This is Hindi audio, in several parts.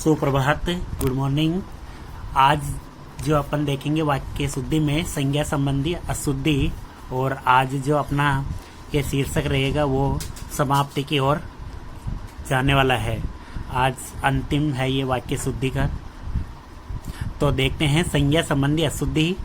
सुप्रभात, गुड मॉर्निंग। आज जो अपन देखेंगे वाक्य शुद्धि में संज्ञा संबंधी अशुद्धि, और आज जो अपना ये शीर्षक रहेगा वो समाप्ति की ओर जाने वाला है। आज अंतिम है ये वाक्य शुद्धि का। तो देखते हैं संज्ञा संबंधी अशुद्धि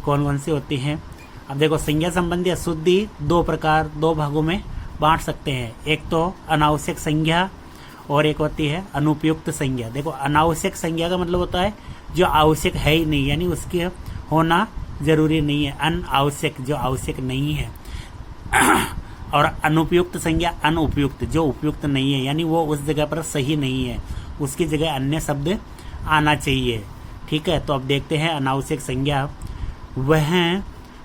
कौन कौन सी होती है। अब देखो, संज्ञा संबंधी अशुद्धि दो भागों में बांट सकते हैं। एक तो अनावश्यक संज्ञा और एक होती है अनुपयुक्त संज्ञा। देखो, अनावश्यक संज्ञा का मतलब होता है जो आवश्यक है ही नहीं, यानी उसके होना जरूरी नहीं है, अनावश्यक जो आवश्यक नहीं है। और अनुपयुक्त संज्ञा अनुपयुक्त जो उपयुक्त नहीं है, यानी वो उस जगह पर सही नहीं है, उसकी जगह अन्य शब्द आना चाहिए। ठीक है, तो अब देखते हैं अनावश्यक संज्ञा। वह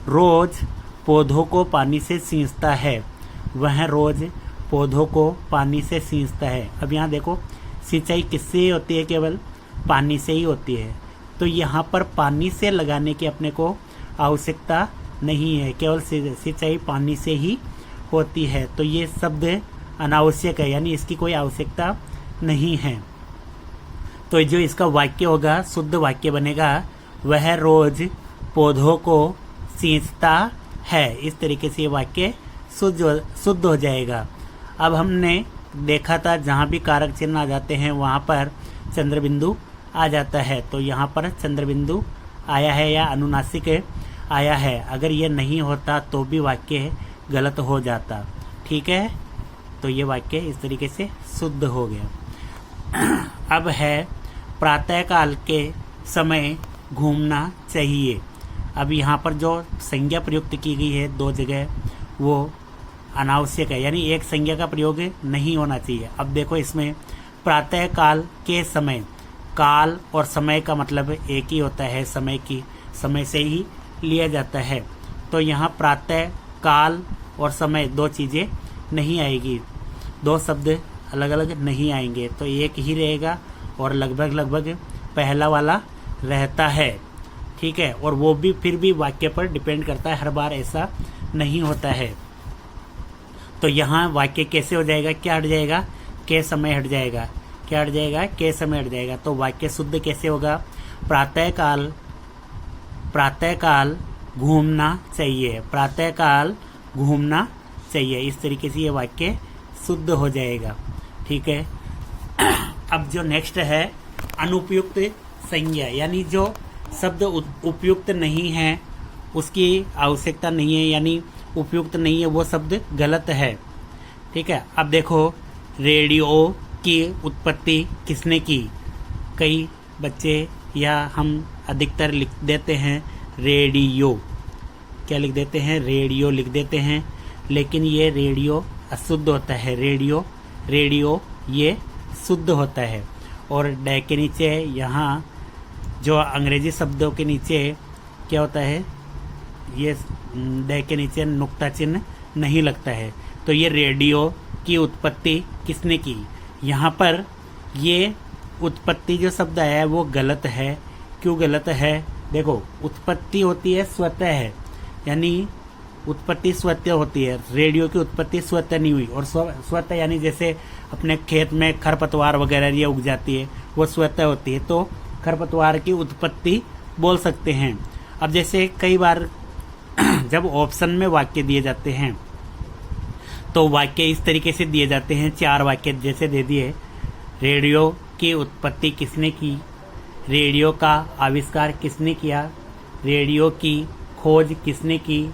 रोज पौधों को पानी से सींचता है। वह रोज पौधों को पानी से सींचता है। अब यहाँ देखो, सिंचाई किससे होती है? केवल पानी से ही होती है। तो यहाँ पर पानी से लगाने की अपने को आवश्यकता नहीं है, केवल सिंचाई पानी से ही होती है। तो ये शब्द अनावश्यक है, यानी इसकी कोई आवश्यकता नहीं है। तो जो इसका वाक्य होगा, शुद्ध वाक्य बनेगा, वह रोज पौधों को सींचता है। इस तरीके से ये वाक्य शुद्ध हो जाएगा। अब हमने देखा था जहाँ भी कारक चिन्ह आ जाते हैं वहाँ पर चंद्र बिंदु आ जाता है। तो यहाँ पर चंद्र बिंदु आया है या अनुनासिक आया है। अगर ये नहीं होता तो भी वाक्य गलत हो जाता। ठीक है, तो ये वाक्य इस तरीके से शुद्ध हो गया। अब है प्रातःकाल के समय घूमना चाहिए। अब यहाँ पर जो संज्ञा प्रयुक्त की गई है दो जगह, वो अनावश्यक है, यानी एक संज्ञा का प्रयोग नहीं होना चाहिए। अब देखो, इसमें प्रातः काल के समय, काल और समय का मतलब एक ही होता है, समय से ही लिया जाता है। तो यहाँ प्रातः काल और समय दो चीज़ें नहीं आएगी, दो शब्द अलग अलग नहीं आएंगे, तो एक ही रहेगा और लगभग पहला वाला रहता है। ठीक है, और वो भी फिर भी वाक्य पर डिपेंड करता है, हर बार ऐसा नहीं होता है। तो यहाँ वाक्य कैसे हो जाएगा? क्या हट जाएगा? के समय हट जाएगा। क्या हट जाएगा? के समय हट जाएगा। तो वाक्य शुद्ध कैसे होगा? प्रातःकाल घूमना चाहिए। प्रातःकाल घूमना चाहिए। इस तरीके से ये वाक्य शुद्ध हो जाएगा। ठीक है, अब जो नेक्स्ट है अनुपयुक्त संज्ञा, यानी जो शब्द उपयुक्त नहीं है, उसकी आवश्यकता नहीं है, यानी उपयुक्त नहीं है, वो शब्द गलत है। ठीक है, अब देखो, रेडियो की उत्पत्ति किसने की? कई बच्चे या हम अधिकतर लिख देते हैं रेडियो। क्या लिख देते हैं? रेडियो लिख देते हैं, लेकिन ये रेडियो अशुद्ध होता है। रेडियो ये शुद्ध होता है। और डे के नीचे यहाँ जो अंग्रेजी शब्दों के नीचे क्या होता है, ये डे के नीचे नुक्ता चिन्ह नहीं लगता है। तो ये रेडियो की उत्पत्ति किसने की? यहाँ पर ये उत्पत्ति जो शब्द आया है वो गलत है। क्यों गलत है? देखो, उत्पत्ति होती है स्वतः है, यानी उत्पत्ति स्वतः होती है। रेडियो की उत्पत्ति स्वतः नहीं हुई। और स्वतः यानी जैसे अपने खेत में खरपतवार वगैरह ये उग जाती है, वो स्वतः होती है। तो खरपतवार की उत्पत्ति बोल सकते हैं। अब जैसे कई बार जब ऑप्शन में वाक्य दिए जाते हैं तो वाक्य इस तरीके से दिए जाते हैं, चार वाक्य जैसे दे दिए। रेडियो की उत्पत्ति किसने की? रेडियो का आविष्कार किसने किया? रेडियो की खोज किसने की?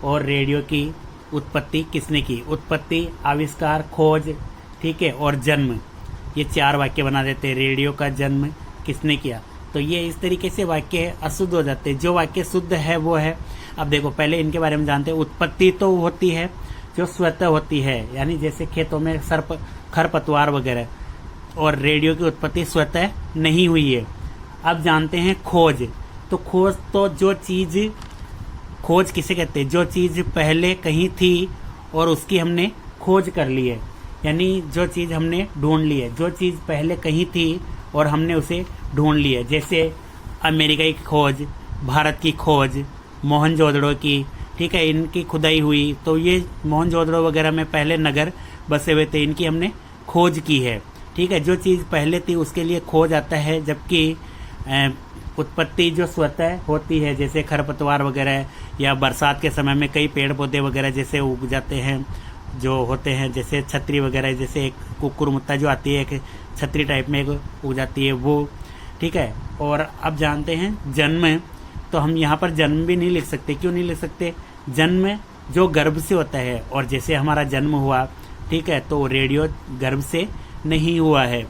और रेडियो की उत्पत्ति किसने की? उत्पत्ति, आविष्कार, खोज, ठीक है, और जन्म, ये चार वाक्य बना देते हैं। रेडियो का जन्म किसने किया? तो ये इस तरीके से वाक्य अशुद्ध हो जाते हैं। जो वाक्य शुद्ध है वो है, अब देखो पहले इनके बारे में जानते हैं। उत्पत्ति तो होती है जो स्वतः होती है, यानी जैसे खेतों में खरपतवार वगैरह, और रेडियो की उत्पत्ति स्वतः नहीं हुई है। अब जानते हैं खोज। तो खोज तो जो चीज़, खोज किसे कहते हैं? जो चीज़ पहले कहीं थी और उसकी हमने खोज कर ली है, यानी जो चीज़ हमने ढूंढ ली है। जो चीज़ पहले कहीं थी और हमने उसे ढूंढ लिया, जैसे अमेरिका की खोज, भारत की खोज, मोहनजोदड़ो की, ठीक है, इनकी खुदाई हुई। तो ये मोहनजोदड़ो वगैरह में पहले नगर बसे हुए थे, इनकी हमने खोज की है। ठीक है। जो चीज़ पहले थी उसके लिए खो जाता है, जबकि उत्पत्ति जो स्वतः होती है, जैसे खरपतवार वगैरह या बरसात के समय में कई पेड़ पौधे वगैरह जैसे उग जाते हैं जो होते हैं, जैसे छतरी वगैरह, जैसे एक कुकुरमुत्ता जो आती है एक छतरी टाइप में एक उग जाती है वो, ठीक है। और अब जानते हैं जन्म, तो हम यहाँ पर जन्म भी नहीं लिख सकते। क्यों नहीं लिख सकते? जन्म जो गर्भ से होता है, और जैसे हमारा जन्म हुआ, ठीक है, तो रेडियो गर्भ से नहीं हुआ है।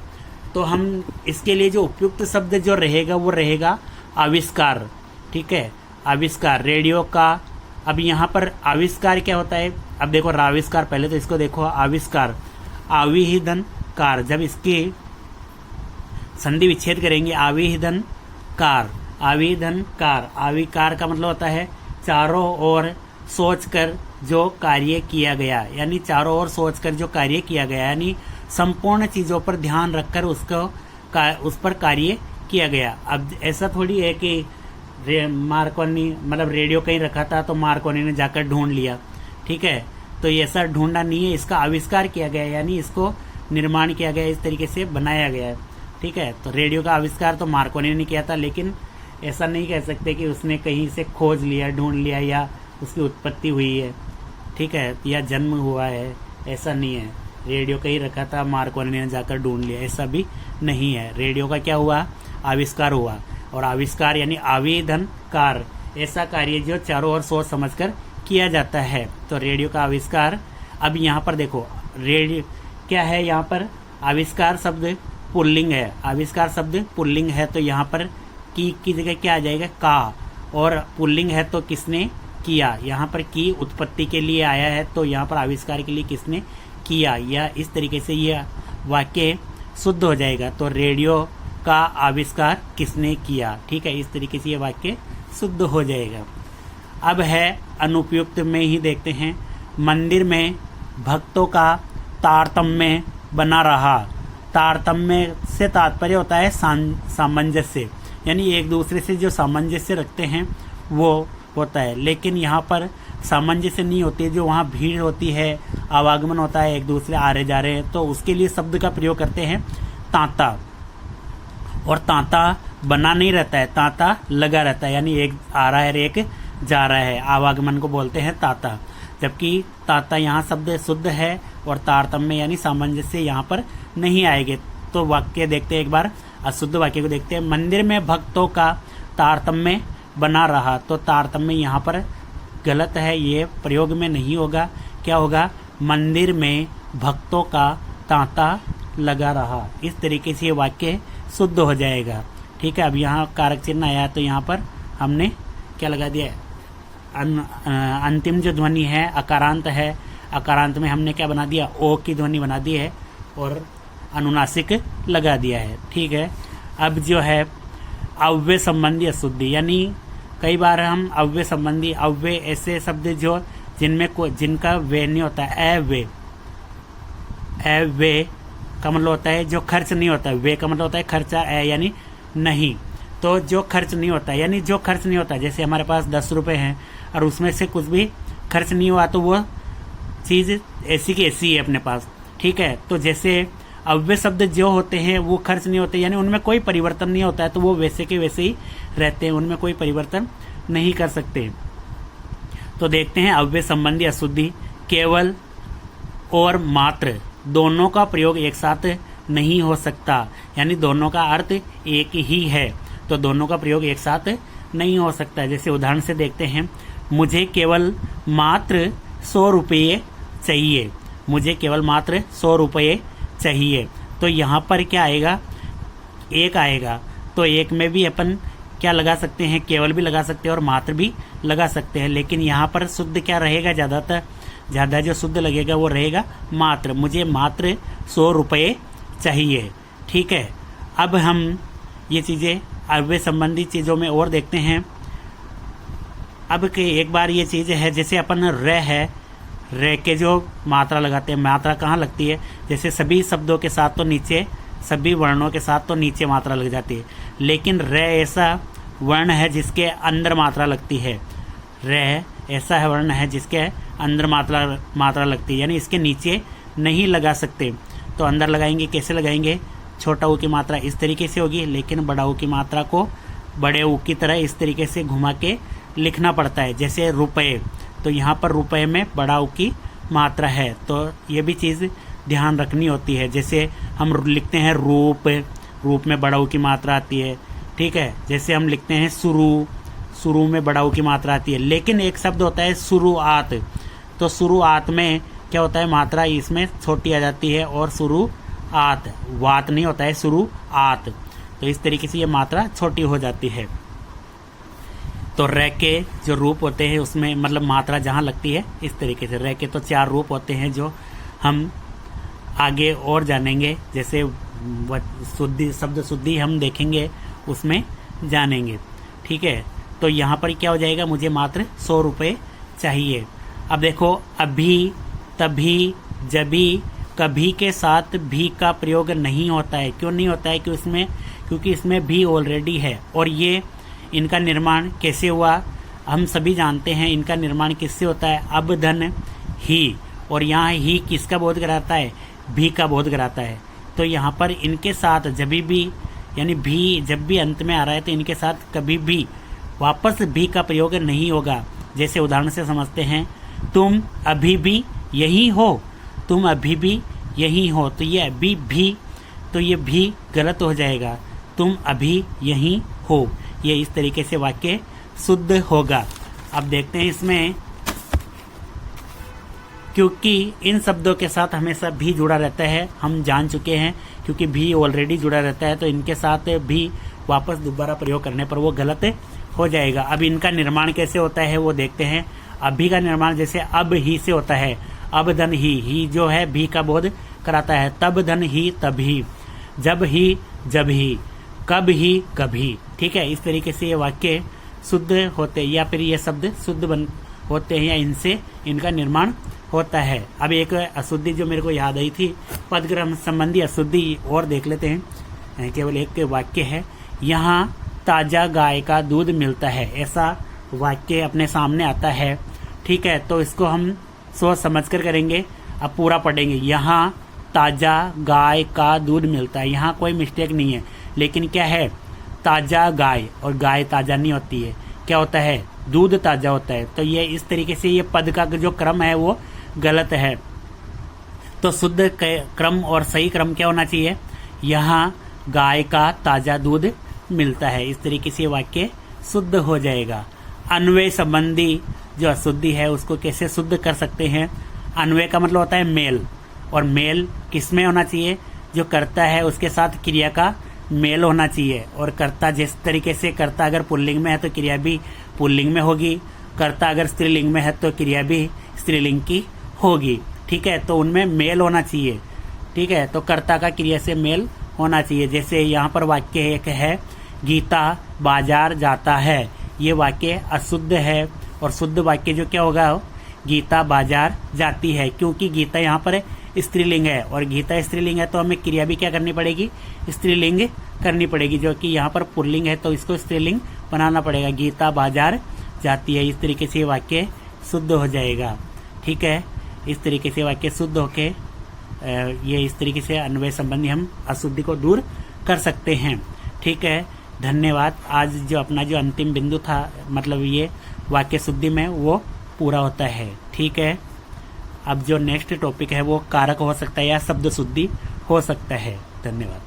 तो हम इसके लिए जो उपयुक्त शब्द जो रहेगा वो रहेगा आविष्कार, ठीक है। आविष्कार रेडियो का। अब यहाँ पर आविष्कार क्या होता है? अब देखो राविष्कार, पहले तो इसको देखो आविष्कार, आविहिदन कार, जब इसकी संधि विच्छेद करेंगे आविहिदन कार, आविहिदन कार, आविकार का मतलब होता है चारों ओर सोचकर जो कार्य किया गया, यानी चारों ओर सोचकर जो कार्य किया गया, यानी संपूर्ण चीजों पर ध्यान रखकर उस पर कार्य किया गया। अब ऐसा थोड़ी है कि मार्कोनी मतलब रेडियो कहीं रखा था तो मार्कोनी ने जाकर ढूंढ लिया, ठीक है, तो ये ऐसा ढूंढा नहीं है, इसका आविष्कार किया गया, यानी इसको निर्माण किया गया, इस तरीके से बनाया गया है, ठीक है। तो रेडियो का आविष्कार तो मार्कोनी ने किया था, लेकिन ऐसा नहीं कह सकते कि उसने कहीं से खोज लिया, ढूंढ लिया, या उसकी उत्पत्ति हुई है, ठीक है, या जन्म हुआ है, ऐसा नहीं है। रेडियो कहीं रखा था, मार्कोनी ने जाकर ढूंढ लिया, ऐसा भी नहीं है। रेडियो का क्या हुआ? आविष्कार हुआ। और आविष्कार यानी आवेदन कार, ऐसा कार्य जो चारों ओर सोच समझकर किया जाता है, तो रेडियो का आविष्कार। अब यहाँ पर देखो रेडियो क्या है, यहाँ पर आविष्कार शब्द पुल्लिंग है, आविष्कार शब्द पुल्लिंग है, तो यहाँ पर की जगह क्या आ जाएगा? का। और पुल्लिंग है तो किसने किया, यहाँ पर की उत्पत्ति के लिए आया है, तो यहाँ पर आविष्कार के लिए किसने किया, या इस तरीके से यह वाक्य शुद्ध हो जाएगा। तो रेडियो का आविष्कार किसने किया, ठीक है, इस तरीके से यह वाक्य शुद्ध हो जाएगा। अब है अनुपयुक्त में ही देखते हैं। मंदिर में भक्तों का तारतम्य बना रहा। तारतम्य से तात्पर्य होता है सामंजस्य, यानी एक दूसरे से जो सामंजस्य रखते हैं वो होता है, लेकिन यहाँ पर सामंजस्य नहीं होती है। जो वहाँ भीड़ होती है, आवागमन होता है, एक दूसरे आ रहे जा रहे हैं, तो उसके लिए शब्द का प्रयोग करते हैं तांता। और तांता बना नहीं रहता है, तांता लगा रहता है, यानी एक आ रहा है एक जा रहा है, आवागमन को बोलते हैं तांता। जबकि तांता यहाँ शब्द शुद्ध है और तारतम्य यानी सामंजस्य यहाँ पर नहीं आएंगे। तो वाक्य देखते हैं एक बार, अशुद्ध वाक्य को देखते हैं। मंदिर में भक्तों का तारतम्य बना रहा, तो तारतम्य यहाँ पर गलत है, ये प्रयोग में नहीं होगा। क्या होगा? मंदिर में भक्तों का तांता लगा रहा, इस तरीके से ये वाक्य शुद्ध हो जाएगा, ठीक है। अब यहाँ कारक चिन्ह आया तो यहाँ पर हमने क्या लगा दिया? अंतिम जो ध्वनि है अकारांत है, अकारांत में हमने क्या बना दिया? ओ की ध्वनि बना दी है और अनुनासिक लगा दिया है, ठीक है। अब जो है अव्यय संबंधी अशुद्धि, यानी कई बार हम अव्यय संबंधी, अव्यय ऐसे शब्द जो जिनका वे नहीं होता, अव्यय, अव्यय का मतलब होता है जो खर्च नहीं होता, वे का मतलब होता है खर्चा, यानी नहीं, तो जो खर्च नहीं होता, यानी जो खर्च नहीं होता, जैसे हमारे पास 10 रुपए हैं और उसमें से कुछ भी खर्च नहीं हुआ तो वो चीज़ ऐसी की ऐसी है अपने पास, ठीक है। तो जैसे अव्यय शब्द जो होते हैं वो खर्च नहीं होते, यानी उनमें कोई परिवर्तन नहीं होता है, तो वो वैसे के वैसे ही रहते हैं, उनमें कोई परिवर्तन नहीं कर सकते। तो देखते हैं अव्यय संबंधी अशुद्धि। केवल और मात्र दोनों का प्रयोग एक साथ नहीं हो सकता, यानी दोनों का अर्थ एक ही है, तो दोनों का प्रयोग एक साथ नहीं हो सकता। जैसे उदाहरण से देखते हैं, मुझे केवल मात्र 100 रुपये चाहिए, मुझे केवल मात्र 100 रुपये चाहिए, तो यहाँ पर क्या आएगा? एक आएगा, तो एक में भी अपन क्या लगा सकते हैं? केवल भी लगा सकते हैं और मात्र भी लगा सकते हैं, लेकिन यहाँ पर शुद्ध क्या रहेगा? ज़्यादा जो शुद्ध लगेगा वो रहेगा मात्र, मुझे मात्र 100 रुपये चाहिए, ठीक है। अब हम ये चीज़ें अव्यय संबंधी चीज़ों में और देखते हैं। अब के एक बार ये चीज़ है, जैसे अपन र है, रे के जो मात्रा लगाते हैं, मात्रा कहाँ लगती है? जैसे सभी शब्दों के साथ तो नीचे, सभी वर्णों के साथ तो नीचे मात्रा लग जाती है, लेकिन रे ऐसा वर्ण है जिसके अंदर मात्रा लगती है, रे ऐसा वर्ण है जिसके अंदर मात्रा लगती है, यानी इसके नीचे नहीं लगा सकते। तो अंदर लगाएंगे, कैसे लगाएंगे, छोटा ऊ की मात्रा इस तरीके से होगी, लेकिन बड़ा ऊ की मात्रा को बड़े ऊ की तरह इस तरीके से घुमा के लिखना पड़ता है। जैसे रुपए, तो यहाँ पर रुपए में बड़ा ऊ की मात्रा है, तो ये भी चीज़ ध्यान रखनी होती है। जैसे हम लिखते हैं रूप, रूप में बड़ा ऊ की मात्रा आती है, ठीक है। जैसे हम लिखते हैं शुरू, शुरू में बड़ा ऊ की मात्रा आती है। लेकिन एक शब्द होता है शुरुआत, तो शुरुआत में क्या होता है, मात्रा इसमें छोटी आ जाती है और शुरुआत, वात नहीं होता है, शुरुआत, तो इस तरीके से ये मात्रा छोटी हो जाती है। तो र के जो रूप होते हैं उसमें मतलब मात्रा जहाँ लगती है इस तरीके से। र के तो 4 रूप होते हैं जो हम आगे और जानेंगे, जैसे शुद्धि, शब्द शुद्धि हम देखेंगे उसमें जानेंगे, ठीक है। तो यहाँ पर क्या हो जाएगा, मुझे मात्र 100 रुपये चाहिए। अब देखो, अभी, तभी, जभी, कभी के साथ भी का प्रयोग नहीं होता है। क्यों नहीं होता है, क्योंकि इसमें भी ऑलरेडी है। और ये इनका निर्माण कैसे हुआ, हम सभी जानते हैं। इनका निर्माण किससे होता है, अब धन ही, और यहाँ ही किसका बोध कराता है, भी का बोध कराता है। तो यहाँ पर इनके साथ जभी भी, यानी भी जब भी अंत में आ रहा है तो इनके साथ कभी भी वापस भी का प्रयोग नहीं होगा। जैसे उदाहरण से समझते हैं, तुम अभी भी यही हो, तुम अभी भी यही हो, तो ये अभी भी, तो ये भी गलत हो जाएगा, तुम अभी यही हो। ये इस तरीके से वाक्य शुद्ध होगा। अब देखते हैं इसमें, क्योंकि इन शब्दों के साथ हमेशा भी जुड़ा रहता है, हम जान चुके हैं, क्योंकि भी ऑलरेडी जुड़ा रहता है, तो इनके साथ भी वापस दोबारा प्रयोग करने पर वो गलत हो जाएगा। अब इनका निर्माण कैसे होता है वो देखते हैं। अभी का निर्माण जैसे अब ही से होता है, अब धन ही जो है भी का बोध कराता है, तब धन ही तभी, जब ही जब ही, कब ही कभी, ठीक है। इस तरीके से ये वाक्य शुद्ध होते हैं, या फिर ये शब्द शुद्ध बन होते हैं, या इनसे इनका निर्माण होता है। अब एक अशुद्धि जो मेरे को याद आई थी, पदक्रम संबंधी अशुद्धि और देख लेते हैं। केवल एक वाक्य है, यहाँ ताजा गाय का दूध मिलता है, ऐसा वाक्य अपने सामने आता है, ठीक है। तो इसको हम सोच समझ कर करेंगे। अब पूरा पढ़ेंगे, यहाँ ताजा गाय का दूध मिलता है, यहाँ कोई मिस्टेक नहीं है, लेकिन क्या है, ताजा गाय, और गाय ताजा नहीं होती है, क्या होता है, दूध ताजा होता है। तो ये इस तरीके से ये पद का जो क्रम है वो गलत है। तो शुद्ध क्रम और सही क्रम क्या होना चाहिए, यहाँ गाय का ताजा दूध मिलता है, इस तरीके से वाक्य शुद्ध हो जाएगा। अन्वय संबंधी जो अशुद्धि है उसको कैसे शुद्ध कर सकते हैं। अन्वय का मतलब होता है मेल, और मेल किसमें होना चाहिए, जो कर्ता है उसके साथ क्रिया का मेल होना चाहिए। और कर्ता जिस तरीके से, कर्ता अगर पुल्लिंग में है तो क्रिया भी पुल्लिंग में होगी, कर्ता अगर स्त्रीलिंग में है तो क्रिया भी स्त्रीलिंग की होगी, ठीक है। तो उनमें मेल होना चाहिए, ठीक है। तो कर्ता का क्रिया से मेल होना चाहिए। जैसे यहाँ पर वाक्य एक है, गीता बाजार जाता है, ये वाक्य अशुद्ध है। और शुद्ध वाक्य जो क्या होगा, गीता बाजार जाती है, क्योंकि गीता यहाँ पर स्त्रीलिंग है, और गीता स्त्रीलिंग है तो हमें क्रिया भी क्या करनी पड़ेगी, स्त्रीलिंग करनी पड़ेगी, जो कि यहाँ पर पुल्लिंग है तो इसको स्त्रीलिंग बनाना पड़ेगा, गीता बाजार जाती है। इस तरीके से वाक्य शुद्ध हो जाएगा, ठीक है। इस तरीके से वाक्य शुद्ध होके ये इस तरीके से अन्वय संबंधी हम अशुद्धि को दूर कर सकते हैं, ठीक है। धन्यवाद। आज जो अपना जो अंतिम बिंदु था, मतलब ये वाक्य शुद्धि में, वो पूरा होता है, ठीक है। अब जो नेक्स्ट टॉपिक है वो कारक हो सकता है या शब्द शुद्धि हो सकता है। धन्यवाद।